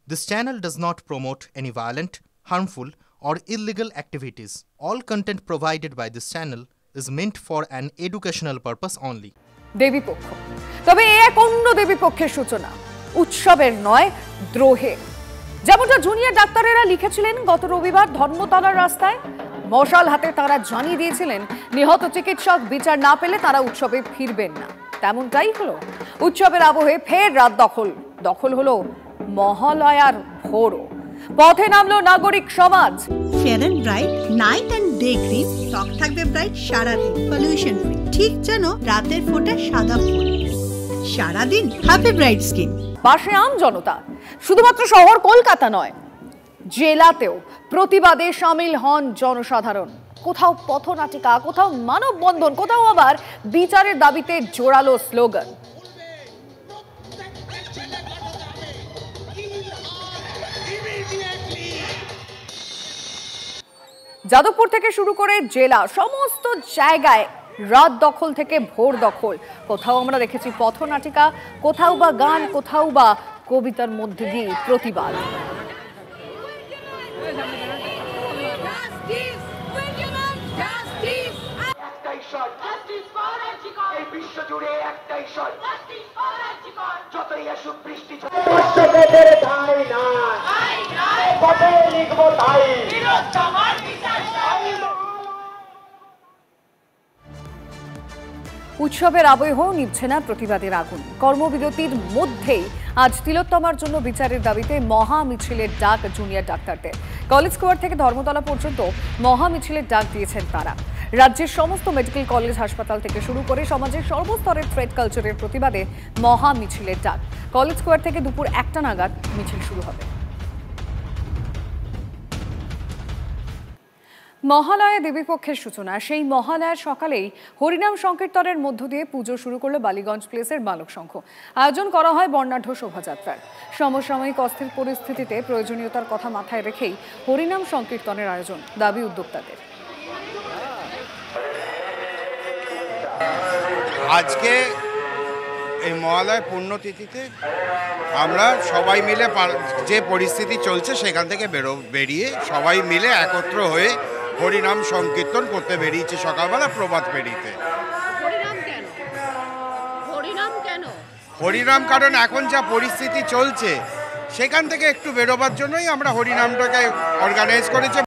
This channel does not promote any violent, harmful, or illegal activities. All content provided by this channel is meant for an educational purpose only. দেবীপক্ষ তবে এক অন্য দেবীপক্ষের সূচনা উৎসবের নয় দ্রোহের। যেমনটা junior ডাক্তারেরা লিখেছিলেন গত রবিবার ধর্মতলার রাস্তায়, মশাল হাতে তারা জানিয়ে দিয়েছিলেন নিহত চিকিৎসক বিচার না পেলে তারা উৎসবে ফিরবেন না। তেমনটাই হলো। উৎসবের আবহে ফের রাত দখল হলো মহালয়ার ভোরও। পথে নামলো নাগরিক সমাজ। Fair and bright night and day cream, ত্বক থাকবে ব্রাইট সারাদিন, পলিউশন ফ্রি, ঠিক যেন রাতের ফোঁটা সাদা ফুল। সারাদিন হ্যাপি ব্রাইট স্কিন। পাশে আম জনতা, শুধুমাত্র শহর কলকাতা নয়, জেলাতেও প্রতিবাদে সামিল হন জনসাধারণ। কোথাও পথনাটিকা, কোথাও মানববন্ধন, কোথাও আবার বিচারের দাবিতে জোরালো স্লোগান। যাদবপুর থেকে শুরু করে জেলা সমস্ত জায়গায় রাত দখল থেকে ভোর দখল। কোথাও আমরা দেখেছি পথনাটিকা, কোথাও বা গান, কোথাও বা কবিতার মধ্যে দিয়ে প্রতিবাদ। উৎসবের আবহ নিভছে না প্রতিবাদের আগুন। কর্মবিরতির মধ্যেই আজ তিলোত্তমার জন্য বিচারের দাবিতে মহা মিছিলের ডাক জুনিয়র ডাক্তারদের। কলেজ স্কোয়ার থেকে ধর্মতলা পর্যন্ত মহা মিছিলের ডাক দিয়েছেন তারা। রাজ্যের সমস্ত মেডিকেল কলেজ হাসপাতাল থেকে শুরু করে সমাজের সর্বস্তরের থ্রেড কালচারের প্রতিবাদে মহা মিছিলের ডাক। কলেজ স্কোয়ার থেকে দুপুর 1টা নাগাদ মিছিল শুরু হবে। মহালয়া দেবীপক্ষের সূচনা। সেই মহালয়ার সকালেই হরিনাম সংকীর্তনের মধ্য দিয়ে পুজো শুরু করলো বালিগঞ্জ প্লেসের বালক সংঘ। আয়োজন করা হয় বর্ণাঢ্য শোভাযাত্রার। সমসাময়িক অস্থির পরিস্থিতিতে প্রয়োজনীয়তার কথা মাথায় রেখেই হরিনাম সংকীর্তনের আয়োজন, দাবি উদ্যোক্তাদের। আজকে এই মহালয় পুণ্যতিথিতে আমরা সবাই মিলে যে পরিস্থিতি চলছে সেখান থেকে বেরিয়ে সবাই মিলে একত্র হয়ে হরিনাম সংকীর্তন করতে বেরিয়েছি সকালবেলা প্রভাত ফেরিতে। হরিনাম কারণ এখন যা পরিস্থিতি চলছে সেখান থেকে একটু বেরোবার জন্যই আমরা হরিনামটাকে অর্গানাইজ করেছি।